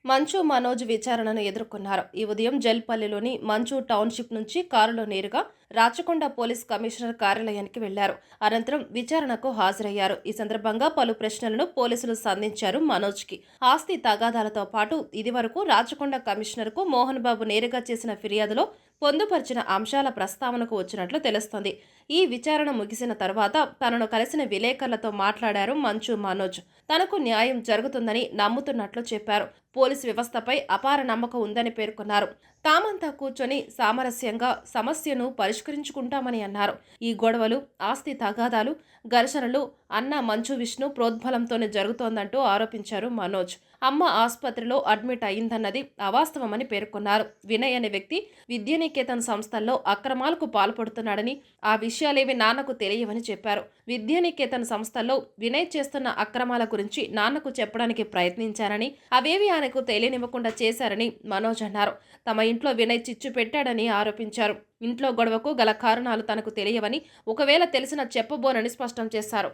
మంచు మనోజ్ విచారణను ఎదుర్కొన్నారు. ఈ ఉదయం జల్పల్లిలోని మంచు టౌన్షిప్ నుంచి కారులో నేరుగా రాచకొండ పోలీస్ కమిషనర్ కార్యాలయానికి వెళ్లారు. అనంతరం విచారణకు హాజరయ్యారు. ఈ సందర్భంగా పలు ప్రశ్నలను పోలీసులు సంధించారు మనోజ్కి. ఆస్తి తగాదాలతో పాటు ఇదివరకు రాచకొండ కమిషనర్కు మోహన్ బాబు నేరుగా చేసిన ఫిర్యాదులో పొందుపరిచిన అంశాల ప్రస్తావనకు వచ్చినట్లు తెలుస్తోంది. ఈ విచారణ ముగిసిన తర్వాత తనను కలిసిన విలేకరులతో మాట్లాడారు మంచు మనోజ్. తనకు న్యాయం జరుగుతుందని నమ్ముతున్నట్లు చెప్పారు. పోలీసు వ్యవస్థపై అపార నమ్మకం ఉందని పేర్కొన్నారు. తామంతా కూర్చొని సామరస్యంగా సమస్యను పరిష్కరించుకుంటామని అన్నారు. ఈ గొడవలు, ఆస్తి తగాదాలు, ఘర్షణలు అన్న మంచు విష్ణు ప్రోద్బలంతోనే జరుగుతోందంటూ ఆరోపించారు మనోజ్. అమ్మ ఆసుపత్రిలో అడ్మిట్ అయిందన్నది అవాస్తవమని పేర్కొన్నారు. వినయ్ అనే వ్యక్తి విద్యానికేతన్ సంస్థల్లో అక్రమాలకు పాల్పడుతున్నాడని, ఆ విషయాలేవి నాన్నకు తెలియవని చెప్పారు. విద్యానికేతన్ సంస్థల్లో వినయ్ చేస్తున్న అక్రమాల గురించి నాన్నకు చెప్పడానికి ప్రయత్నించారని, అవేవి ఆయనకు తెలియనివ్వకుండా చేశారని మనోజ్ అన్నారు. తమ ఇంట్లో వినయ్ చిచ్చు పెట్టాడని ఆరోపించారు. ఇంట్లో గొడవకు గల కారణాలు తనకు తెలియవని, ఒకవేళ తెలిసినా చెప్పబోనని స్పష్టం చేశారు.